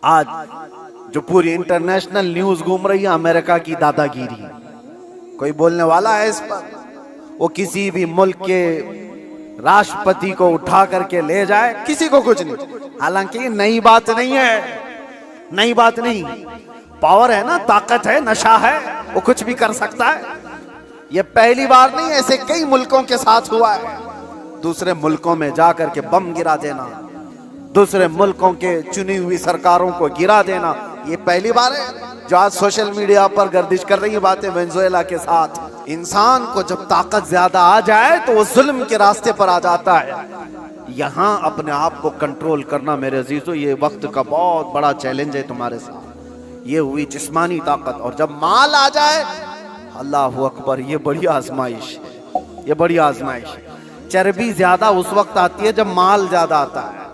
आज जो पूरी इंटरनेशनल न्यूज घूम रही है अमेरिका की दादागिरी, कोई बोलने वाला है इस पर? वो किसी भी मुल्क के राष्ट्रपति को उठा करके ले जाए, किसी को कुछ नहीं। हालांकि नई बात नहीं है, नई बात नहीं। पावर है ना, ताकत है, नशा है, वो कुछ भी कर सकता है। ये पहली बार नहीं, ऐसे कई मुल्कों के साथ हुआ है। दूसरे मुल्कों में जाकर के बम गिरा देना, दूसरे मुल्कों के चुनी हुई सरकारों को गिरा देना, ये पहली बार है। जो आज सोशल मीडिया पर गर्दिश कर रही है बातें वेनेजुएला के साथ। इंसान को जब ताकत ज्यादा आ जाए तो वो जुल्म के रास्ते पर आ जाता है। यहाँ अपने आप को कंट्रोल करना मेरे अजीजों, ये वक्त का बहुत बड़ा चैलेंज है तुम्हारे साथ। ये हुई जिस्मानी ताकत, और जब माल आ जाए, अल्लाह अकबर, ये बड़ी आजमाइश है, ये बड़ी आजमाइश। चर्बी ज्यादा उस वक्त आती है जब माल ज्यादा आता है।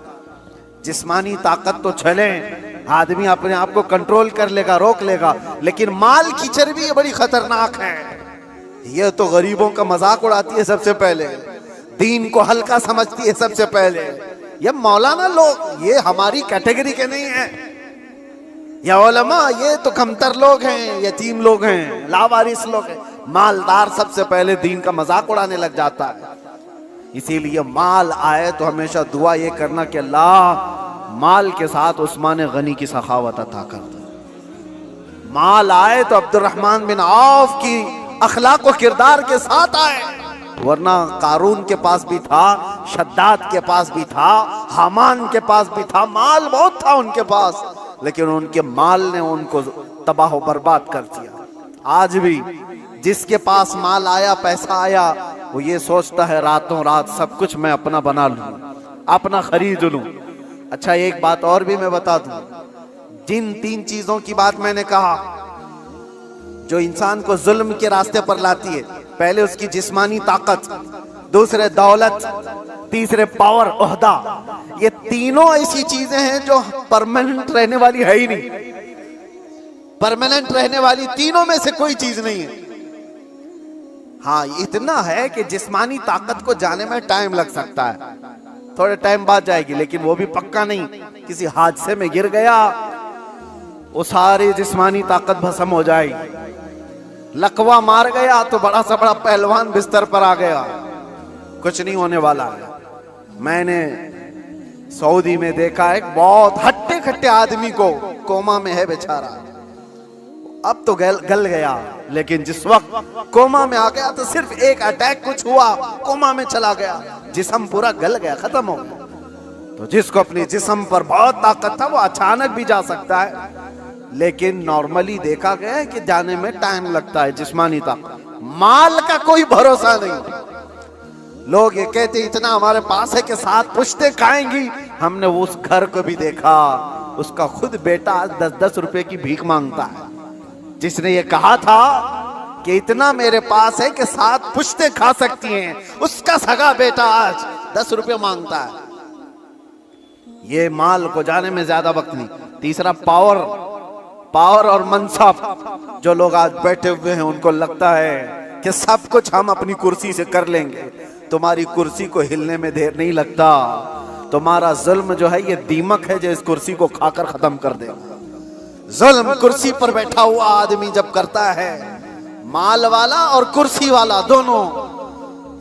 जिस्मानी ताकत तो चले, आदमी अपने आप को कंट्रोल कर लेगा, रोक लेगा, लेकिन माल की चर्बी ये बड़ी खतरनाक है। ये तो गरीबों का मजाक उड़ाती है सबसे पहले, दीन को हल्का समझती है सबसे पहले। ये मौलाना लोग, ये हमारी कैटेगरी के नहीं है। या उलमा, ये तो कमतर लोग हैं, यतीम लोग हैं, लावारिस लोग हैं। मालदार सबसे पहले दीन का मजाक उड़ाने लग जाता है। इसीलिए माल आए तो हमेशा दुआ ये करना कि अल्लाह माल के साथ उस्मान गनी की सखावत अता कर दे। माल आए तो अब्दुर्रहमान बिन औफ की अखलाक व किरदार के साथ आए, वरना कारून के पास भी था, शद्दाद के पास भी था, हामान के पास भी था, माल बहुत था उनके पास, लेकिन उनके माल ने उनको तबाह व बर्बाद कर दिया। आज भी जिसके पास माल आया, पैसा आया, वो ये सोचता है रातों रात सब कुछ मैं अपना बना लूं, अपना खरीद लूं। अच्छा, एक बात और भी मैं बता दूं, जिन 3 चीजों की बात मैंने कहा जो इंसान को जुल्म के रास्ते पर लाती है, पहले उसकी जिस्मानी ताकत, दूसरे दौलत, तीसरे पावर, ओहदा, ये तीनों ऐसी चीजें हैं जो परमानेंट रहने वाली है ही नहीं। परमानेंट रहने वाली तीनों में से कोई चीज नहीं है। हाँ, इतना है कि जिस्मानी ताकत को जाने में टाइम लग सकता है, थोड़े टाइम बाद जाएगी, लेकिन वो भी पक्का नहीं। किसी हादसे में गिर गया, वो सारी जिस्मानी ताकत भस्म हो जाएगी। लकवा मार गया तो बड़ा सा बड़ा पहलवान बिस्तर पर आ गया, कुछ नहीं होने वाला है। मैंने सऊदी में देखा एक बहुत हट्टे खट्टे आदमी को, कोमा में है बेचारा, अब तो गल गया, लेकिन जिस वक्त कोमा में आ गया तो सिर्फ एक अटैक कुछ हुआ, कोमा में चला गया, जिस्म पूरा गल गया, खत्म हो गया। तो जिसको अपने जिस्म पर बहुत ताकत था वो अचानक भी जा सकता है, लेकिन नॉर्मली देखा गया है कि जाने में टाइम लगता है। जिस्मानी ताकत, माल का कोई भरोसा नहीं। लोग ये कहते इतना हमारे पास है कि 7 पुश्तें खाएंगी। हमने उस घर को भी देखा, उसका खुद बेटा 10-10 रुपए की भीख मांगता है। जिसने ये कहा था कि इतना मेरे पास है कि 7 पुश्तें खा सकती हैं, उसका सगा बेटा आज 10 रुपए मांगता है। ये माल को जाने में ज्यादा वक्त नहीं। तीसरा पावर, पावर और मनसब। जो लोग आज बैठे हुए हैं उनको लगता है कि सब कुछ हम अपनी कुर्सी से कर लेंगे। तुम्हारी कुर्सी को हिलने में देर नहीं लगता। तुम्हारा जुल्म जो है ये दीमक है जो इस कुर्सी को खाकर खत्म कर देगा। जुल्म कुर्सी पर बैठा हुआ आदमी जब करता है, माल वाला और कुर्सी वाला दोनों,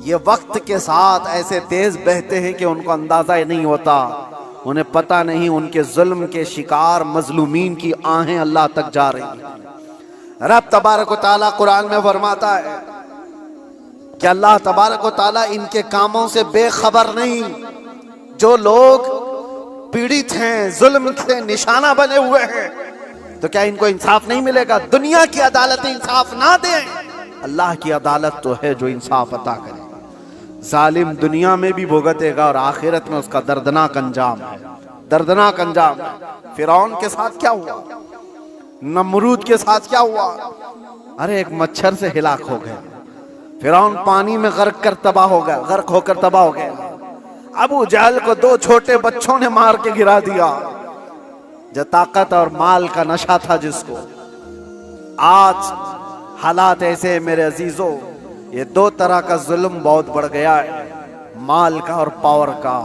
ये वक्त के साथ ऐसे तेज बहते हैं कि उनको अंदाजा नहीं होता। उन्हें पता नहीं उनके जुल्म के शिकार मजलूमीन की आहें अल्लाह तक जा रही हैं। रब तबारक व तआला कुरान में फरमाता है कि अल्लाह तबारक व तआला इनके कामों से बेखबर नहीं। जो लोग पीड़ित हैं, जुल्म के निशाना बने हुए हैं, तो क्या इनको इंसाफ नहीं मिलेगा? दुनिया की अदालत इंसाफ ना दे, अल्लाह की अदालत तो है जो इंसाफ अता करे। जालिम दुनिया में भी भुगतेगा और आखिरत में उसका दर्दनाक अंजाम है, दर्दनाक अंजाम। फिरौन के साथ क्या हुआ, नमरूद के साथ क्या हुआ? अरे एक मच्छर से हिलाक हो गए। फिरौन पानी में गर्क कर तबाह हो गया, गर्क होकर तबाह हो गया। अबू जहल को 2 छोटे बच्चों ने मार के गिरा दिया। जो ताकत और माल का नशा था जिसको, आज हालात ऐसे मेरे अजीजों, ये 2 तरह का जुल्म बहुत बढ़ गया है, माल का और पावर का।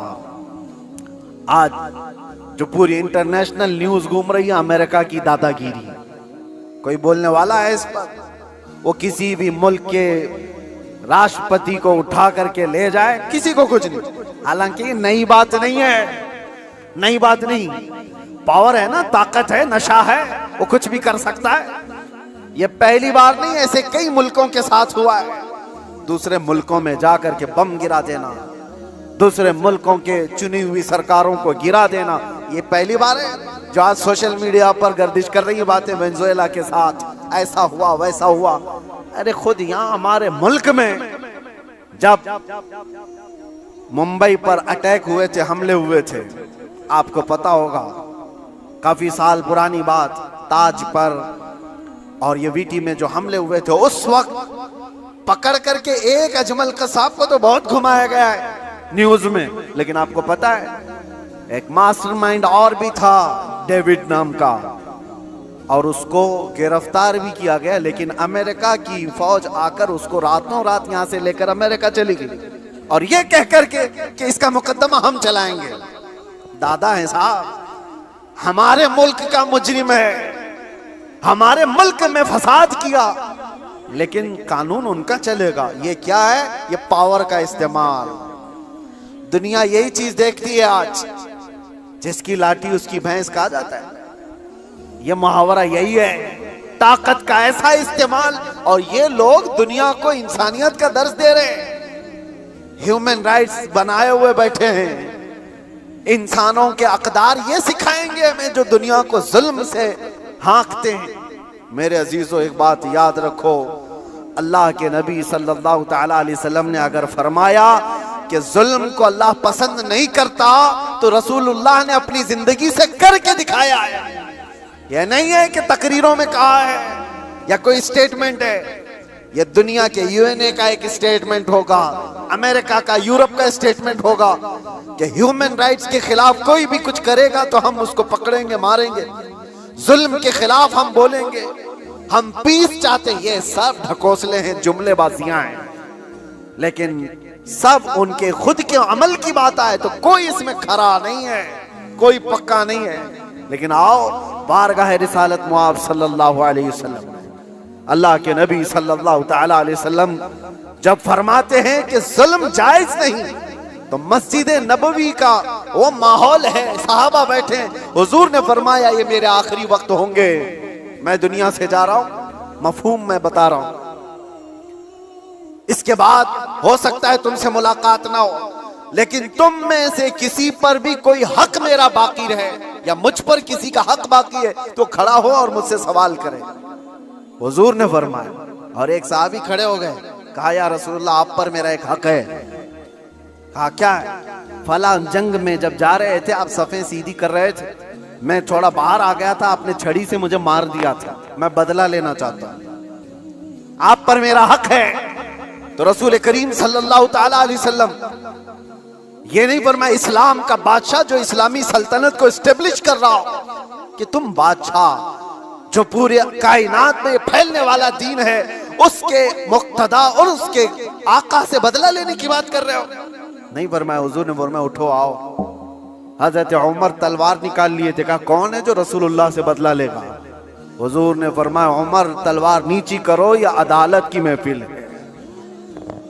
आज जो पूरी इंटरनेशनल न्यूज घूम रही है अमेरिका की दादागिरी। कोई बोलने वाला है इस पर? वो किसी भी मुल्क के राष्ट्रपति को उठा करके ले जाए, किसी को कुछ नहीं। हालांकि नई बात नहीं है, नई बात नहीं, पावर है ना, ताकत है, नशा है, वो कुछ भी कर सकता है। ये पहली बार नहीं, ऐसे कई मुल्कों के साथ हुआ है। दूसरे मुल्कों में जाकर के बम गिरा देना, दूसरे मुल्कों के चुनी हुई सरकारों को गिरा देना, ये पहली बार है। जो आज सोशल मीडिया पर गर्दिश कर रही है बातें, वेनेजुएला के साथ ऐसा हुआ वैसा हुआ। अरे खुद यहाँ हमारे मुल्क में जब मुंबई पर अटैक हुए थे, हमले हुए थे, आपको पता होगा, काफी साल पुरानी बात, ताज पर और ये वीटी में जो हमले हुए थे, उस वक्त पकड़ करके एक अजमल कसाब को तो बहुत घुमाया गया है न्यूज में, लेकिन आपको पता है एक मास्टरमाइंड और भी था, डेविड नाम का, और उसको गिरफ्तार भी किया गया। लेकिन अमेरिका की फौज आकर उसको रातों रात यहां से लेकर अमेरिका चली गई, और ये कह करके कि इसका मुकदमा हम चलाएंगे। दादा है साहब, हमारे मुल्क का मुजरिम है, हमारे मुल्क में फसाद किया, लेकिन कानून उनका चलेगा। ये क्या है? ये पावर का इस्तेमाल। दुनिया यही चीज देखती है आज, जिसकी लाठी उसकी भैंस कहा जाता है। ये मुहावरा यही है, ताकत का ऐसा इस्तेमाल, और ये लोग दुनिया को इंसानियत का दर्ज दे रहे हैं। ह्यूमन राइट्स बनाए हुए बैठे हैं, इंसानों के अकदार ये सिखाएंगे हमें जो दुनिया को जुल्म से हाँकते हैं। मेरे अजीजों, एक बात याद रखो, अल्लाह के नबी सल्लल्लाहु तआला अलैहि वसल्लम ने अगर फरमाया कि जुल्म को अल्लाह पसंद नहीं करता, तो रसूलुल्लाह ने अपनी जिंदगी से करके दिखाया है। यह नहीं है कि तकरीरों में कहा है या कोई स्टेटमेंट है। यह दुनिया के यूएनए का एक स्टेटमेंट होगा, अमेरिका का, यूरोप का स्टेटमेंट होगा कि ह्यूमन राइट्स के खिलाफ कोई भी कुछ करेगा तो हम उसको पकड़ेंगे, मारेंगे। जुल्म के खिलाफ हम बोलेंगे, हम पीस चाहते हैं। ये सब ढकोसले हैं, जुमलेबाजियां हैं, लेकिन सब उनके खुद के अमल की बात आए तो कोई इसमें खरा नहीं है, कोई पक्का नहीं है। लेकिन आओ, बारगाह रिसालत मुआब सल्लल्लाहु अलैहि वसल्लम, अल्लाह के नबी सल्लल्लाहु तआला अलैहि वसल्लम जब फरमाते हैं कि जुल्म जायज नहीं, तो मस्जिद नबवी का वो माहौल है, सहाबा बैठे हैं, हुजूर ने फरमाया ये मेरे आखिरी वक्त होंगे, मैं दुनिया से जा रहा हूं, मफहूम मैं बता रहा हूं, इसके बाद हो सकता है तुमसे मुलाकात ना हो, लेकिन तुम में से किसी पर भी कोई हक मेरा बाकी रहे या मुझ पर किसी का हक बाकी है तो खड़ा हो और मुझसे सवाल करे। हुजूर ने फरमाया, और एक साहबी खड़े हो गए, कहा या रसूलुल्लाह आप पर मेरा एक हक है। कहा क्या है? फला जंग में जब जा रहे थे, आप सफ़ें सीधी कर रहे थे, मैं थोड़ा बाहर आ गया था, आपने छड़ी से मुझे मार दिया था, मैं बदला लेना चाहता हूं, आप पर मेरा हक है। तो रसूल करीम सल्लल्लाहु तआला अलैहि वसल्लम ये नहीं फरमाया इस्लाम का बादशाह जो इस्लामी सल्तनत को एस्टेब्लिश कर रहा हो कि तुम बादशाह जो पूरे कायनात में फैलने वाला दीन है उसके मुक्तदा और उसके आका से बदला लेने की बात कर रहे हो। नहीं फरमाया, हुजूर ने फरमाया उठो आओ। हजरत उमर तलवार निकाल लिए थे, कहा कौन है जो रसूलुल्लाह से बदला लेगा? हुजूर ने फरमाया उमर तलवार नीची करो, या अदालत की महफिल है,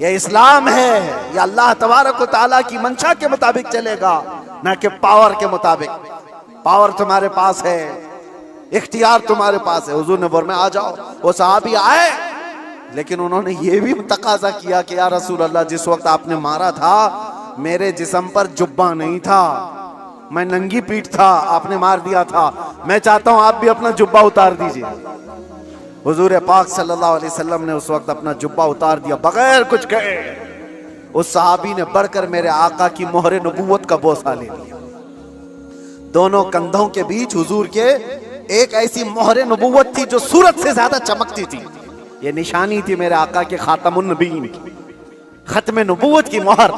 ये इस्लाम है, या अल्लाह तबारक व तआला की मंशा के मुताबिक चलेगा, ना कि पावर के मुताबिक। पावर तुम्हारे पास है, इख्तियार तुम्हारे पास है। हुजूर ने फरमाया आ जाओ। वो सहाबी आए, लेकिन उन्होंने ये भी तकाजा किया कि या रसूल अल्लाह, जिस वक्त आपने मारा था मेरे जिस्म पर जुब्बा नहीं था, मैं नंगी पीठ था, आपने मार दिया था, मैं चाहता हूं आप भी अपना जुब्बा उतार दीजिए। हुजूर पाक सल्लल्लाहु अलैहि वसल्लम ने उस वक्त अपना जुब्बा उतार दिया बगैर कुछ कहे। उस सहाबी ने बढ़कर मेरे आका की मोहरे नबूवत का बोसा ले लिया। दोनों कंधों के बीच हुजूर के एक ऐसी मोहरे नबूवत थी जो सूरत से ज्यादा चमकती थी। ये निशानी थी मेरे आका के खातमुन नबीन की, खत्म नबूवत की मोहर।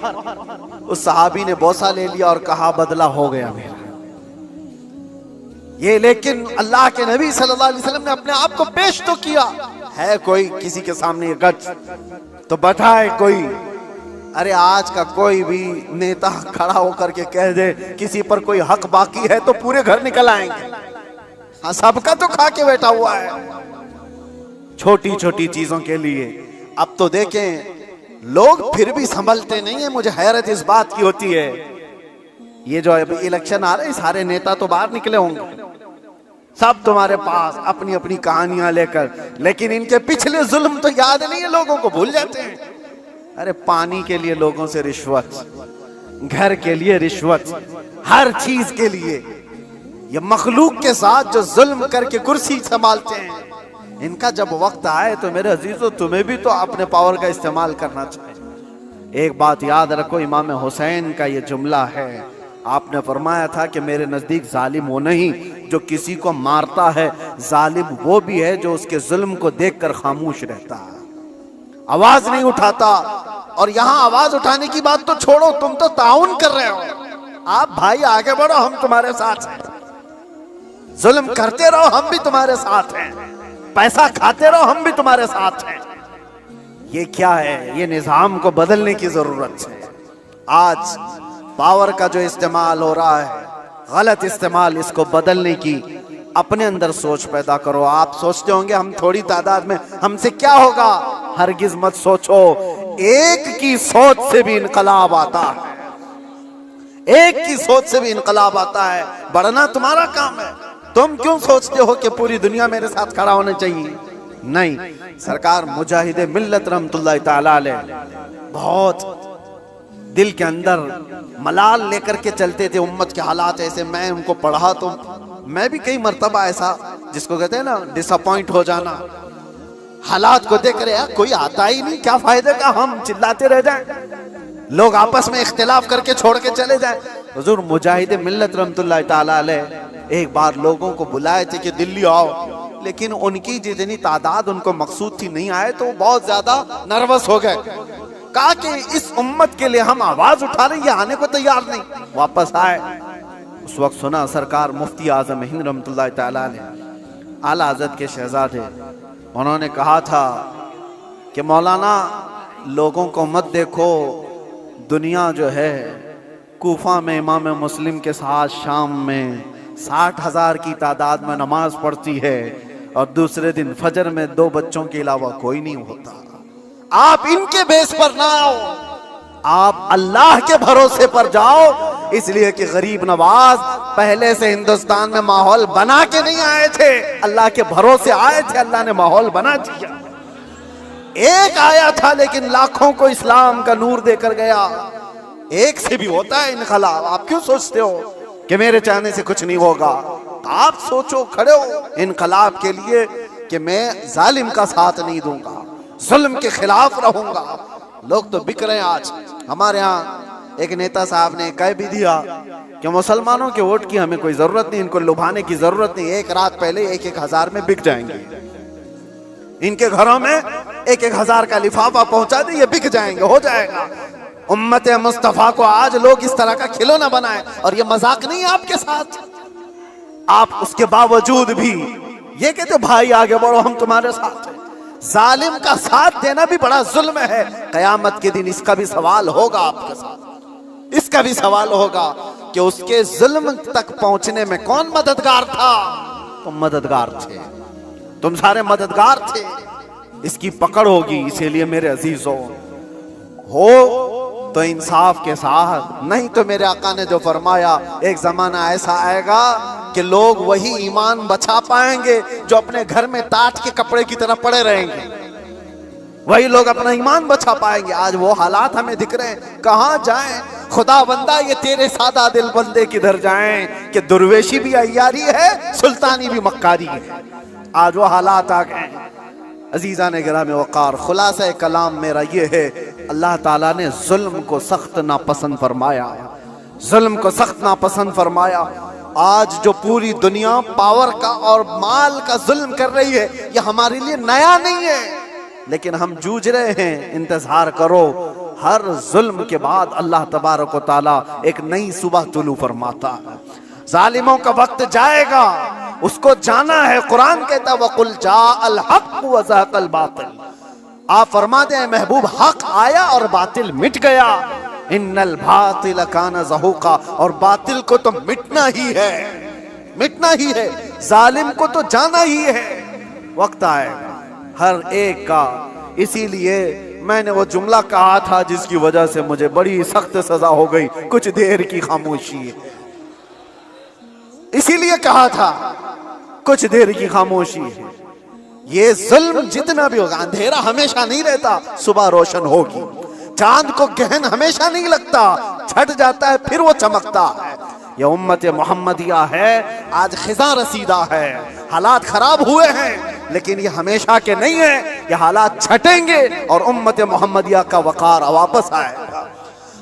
उस सहाबी ने बोसा ले लिया और कहा बदला हो गया मेरा ये। लेकिन अल्लाह के नबी सल्लल्लाहु अलैहि वसल्लम ने अपने आप को पेश तो किया है, कोई किसी के सामने ये गच तो बैठा है कोई, अरे आज का कोई भी नेता खड़ा होकर के कह दे किसी पर कोई हक बाकी है तो पूरे घर निकल आएंगे। हाँ, सबका तो खा के बैठा हुआ है छोटी छोटी चीजों के लिए। अब तो देखें लोग फिर भी संभलते नहीं है। मुझे हैरत इस बात की होती है, ये जो अभी इलेक्शन आ रहे हैं सारे नेता तो बाहर निकले होंगे, सब तुम्हारे पास अपनी अपनी कहानियां लेकर, लेकिन इनके पिछले जुल्म तो याद नहीं है, लोगों को भूल जाते हैं। अरे पानी के लिए लोगों से रिश्वत, घर के लिए रिश्वत, हर चीज के लिए। ये मखलूक के साथ जो जुल्म करके कुर्सी संभालते हैं, इनका जब वक्त आए तो मेरे अजीजों तुम्हें भी तो अपने पावर का इस्तेमाल करना चाहिए। एक बात याद रखो, इमाम हुसैन का ये जुमला है, आपने फरमाया था कि मेरे नजदीक जालिम वो नहीं जो किसी को मारता है, जालिम वो भी है जो उसके जुल्म को देखकर खामोश रहता है, आवाज नहीं उठाता। और यहां आवाज उठाने की बात तो छोड़ो, तुम तो ताउन कर रहे हो। आप भाई आगे बढ़ो, हम तुम्हारे साथ हैं। जुल्म करते रहो, हम भी तुम्हारे साथ हैं। पैसा खाते रहो, हम भी तुम्हारे साथ हैं। ये क्या है? ये निजाम को बदलने की जरूरत है। आज पावर का जो इस्तेमाल हो रहा है, गलत इस्तेमाल, इसको बदलने की अपने अंदर सोच पैदा करो। आप सोचते होंगे हम थोड़ी तादाद में, हमसे क्या होगा? हरगिज मत सोचो, एक की सोच से भी इनकलाब आता है, एक की सोच से भी इनकलाब आता है। बढ़ना तुम्हारा काम है। तुम क्यों सोचते हो कि पूरी दुनिया मेरे साथ खड़ा होना चाहिए? नहीं, सरकार मुजाहिदे मिल्लत रहमतुल्लाह तआला अलैह बहुत दिल के अंदर मलाल लेकर के चलते थे। उम्मत के हालात ऐसे, मैं उनको पढ़ा तो मैं भी कई मर्तबा ऐसा, जिसको कहते हैं ना डिसअपॉइंट हो जाना, हालात को देख रहे यार कोई आता ही नहीं, क्या फायदे का हम चिल्लाते रह जाएं, लोग आपस में इख्तिलाफ करके छोड़ के चले जाएं। हुजूर मुजाहिदे मिल्लत रहमतुल्लाह तआला अलैह एक बार लोगों को बुलाए थे कि दिल्ली आओ, लेकिन उनकी जितनी तादाद उनको मकसूद थी नहीं आए, तो बहुत ज्यादा नर्वस हो गए। कहा कि इस उम्मत के लिए हम आवाज उठा रहे, ये आने को तैयार नहीं। वापस आए, उस वक्त सुना सरकार मुफ्ती आजम हिंद रहमतुल्लाह तआला अलैह आला हज़रत के शहजादे, उन्होंने कहा था कि मौलाना लोगों को मत देखो, दुनिया जो है कूफा में इमाम मुस्लिम के साथ शाम में 60,000 की तादाद में नमाज पढ़ती है और दूसरे दिन फजर में 2 बच्चों के अलावा कोई नहीं होता। आप इनके बेस पर ना आओ, आप अल्लाह के भरोसे पर जाओ। इसलिए कि गरीब नवाज पहले से हिंदुस्तान में माहौल बना के नहीं आए थे, अल्लाह के भरोसे आए थे, अल्लाह ने माहौल बना दिया। एक आया था लेकिन लाखों को इस्लाम का नूर देकर गया। एक से भी होता है इनकलाब। आप क्यों सोचते हो कि मेरे चाहने से कुछ नहीं होगा? आप सोचो, खड़े हो इनकलाब के लिए कि मैं जालिम का साथ नहीं दूंगा, जुल्म के खिलाफ रहूंगा। लोग तो बिक रहे हैं आज। हमारे यहाँ एक नेता साहब ने कह भी दिया कि मुसलमानों के वोट की हमें कोई जरूरत नहीं, इनको लुभाने की जरूरत नहीं, एक रात पहले 1-1 हजार में बिक जाएंगे, इनके घरों में 1-1 हजार का लिफाफा पहुंचा दे, ये बिक जाएंगे, हो जाएगा। उम्मत मुस्तफा को आज लोग इस तरह का खिलौना बनाए, और ये मजाक नहीं है आपके साथ। आप उसके बावजूद भी ये कहते भाई आगे बढ़ो, हम तुम्हारे साथ हैं। जालिम का साथ देना भी बड़ा जुल्म है। कयामत के दिन इसका भी सवाल होगा आपके साथ, इसका भी सवाल होगा कि उसके जुल्म तक पहुंचने में कौन मददगार था? तुम मददगार थे, तुम सारे मददगार थे। इसकी पकड़ होगी। इसीलिए मेरे अजीजों, हो तो इंसाफ के साथ, नहीं तो मेरे आका ने जो फरमाया, एक जमाना ऐसा आएगा कि लोग वही ईमान बचा पाएंगे जो अपने घर में टाट के कपड़े की तरह पड़े रहेंगे, वही लोग अपना ईमान बचा पाएंगे। आज वो हालात हमें दिख रहे हैं। कहां जाएं खुदा बंदा, ये तेरे सादा दिल बंदे किधर जाएं कि दुर्वेशी भी अय्यारी है, सुल्तानी भी मक्कारी है। आज वो हालात आ गए। अजीजा ने गिरामे वक़ार, खुलासा कलाम मेरा ये है, अल्लाह ताला ने जुल्म को सख्त नापसंद फरमाया, जुल्म को सख्त नापसंद फरमाया। आज जो पूरी दुनिया पावर का और माल का जुल्म कर रही है, ये हमारे लिए नया नहीं है, लेकिन हम जूझ रहे हैं। इंतजार करो, हर जुल्म के बाद अल्लाह तबारक व तआला एक नई सुबह तुलू फरमाता है। जालिमों का वक्त जाएगा, उसको जाना है। कुरान कहता है वकुल जाअल हक़ व ज़हक़ल बातिल, आप फरमाते हैं महबूब हक आया और बातिल मिट गया। इन्नल बातिल काना ज़हूका, और बातिल को तो मिटना ही है, मिटना ही है, जालिम को तो जाना ही है। वक्त आएगा हर एक का। इसीलिए मैंने वो जुमला कहा था जिसकी वजह से मुझे बड़ी सख्त सजा हो गई, कुछ देर की खामोशी। इसीलिए कहा था कुछ देर की खामोशी। ये जुल्म जितना भी होगा, अंधेरा हमेशा नहीं रहता, सुबह रोशन होगी। चांद को गहन हमेशा नहीं लगता, छट जाता है फिर वो चमकता है। ये उम्मत मोहम्मदिया है, आज खिजा रसीदा है, हालात खराब हुए हैं, लेकिन ये हमेशा के नहीं है, ये हालात छटेंगे और उम्मत मोहम्मदिया का वकार वापस आएगा।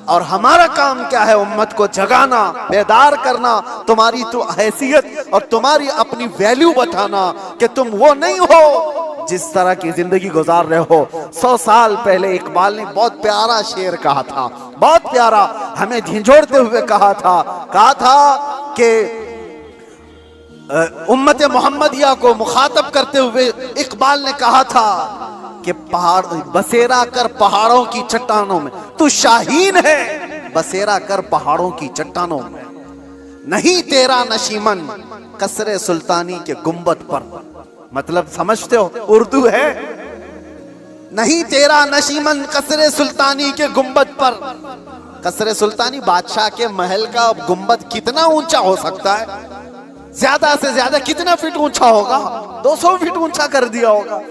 और हमारा काम क्या है? उम्मत को जगाना, बेदार करना, तुम्हारी तो हैसियत और तुम्हारी अपनी वैल्यू बताना कि तुम वो नहीं हो जिस तरह की जिंदगी गुजार रहे हो। 100 साल पहले इकबाल ने बहुत प्यारा शेर कहा था, बहुत प्यारा, हमें झिझोड़ते हुए कहा था कि उम्मत मोहम्मदिया को मुखातब करते हुए इकबाल ने कहा था कि पहाड़ बसेरा कर पहाड़ों की चट्टानों में, तू शाहीन है बसेरा कर पहाड़ों की चट्टानों में, नहीं तेरा नशीमन कसरे सुल्तानी के गुंबद पर। मतलब समझते हो उर्दू है, नहीं तेरा नशीमन कसरे सुल्तानी के गुंबद पर। कसरे सुल्तानी बादशाह के महल का गुंबद कितना ऊंचा हो सकता है? ज्यादा से ज्यादा कितना फीट ऊंचा होगा? 200 फीट ऊंचा कर दिया होगा,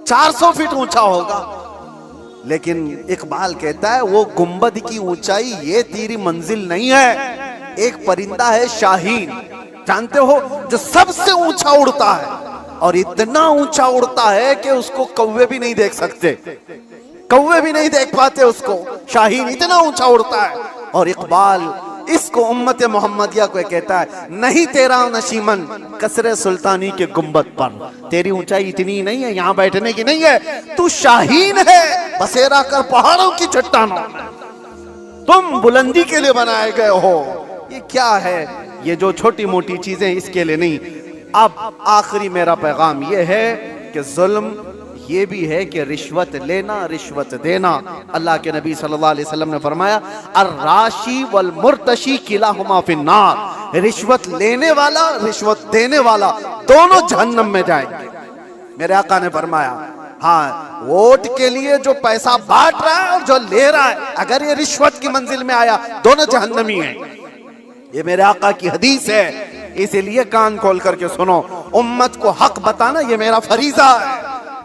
400 फीट ऊंचा होगा। लेकिन इकबाल कहता है वो गुंबद की ऊंचाई ये तेरी मंजिल नहीं है। एक परिंदा है शाहीन, जानते हो, जो सबसे ऊंचा उड़ता है, और इतना ऊंचा उड़ता है कि उसको कौवे भी नहीं देख सकते, कौवे भी नहीं देख पाते उसको। शाहीन इतना ऊंचा उड़ता है। और इकबाल इसको उम्मत मोहम्मदिया को कहता है, नहीं तेरा नशीमन कसरे सुल्तानी के गुंबद पर, तेरी ऊंचाई इतनी नहीं है, यहां बैठने की नहीं है, तू शाहीन है बसेरा कर पहाड़ों की चट्टानों, तुम बुलंदी के लिए बनाए गए हो। ये क्या है? ये जो छोटी मोटी चीजें इसके लिए नहीं। अब आखिरी मेरा पैगाम ये है कि जुल्म ये भी है कि रिश्वत लेना, रिश्वत देना। अल्लाह के नबी सल्लल्लाहु अलैहि वसल्लम ने फरमाया, अर्राशी वल मुर्तशी किलाहुमा फिन्नार, रिश्वत लेने वाला, रिश्वत देने वाला दोनों जहन्नम में जाएंगे। मेरे आका ने फरमाया, हाँ, वोट के लिए जो पैसा बांट रहा है और जो ले रहा है, अगर ये रिश्वत की मंजिल में आया, दोनों जहन्नमी हैं। ये मेरे आका की हदीस है, इसीलिए कान खोल करके सुनो। उम्मत को हक बताना ये मेरा फरीजा है,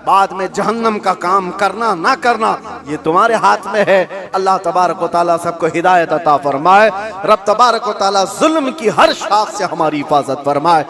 बाद में जहन्नम का काम करना ना करना ये तुम्हारे हाथ में है। अल्लाह तबारक व तआला सबको हिदायत अता फरमाए। रब तबारक व तआला जुल्म की हर शाख से हमारी हिफाजत फरमाए।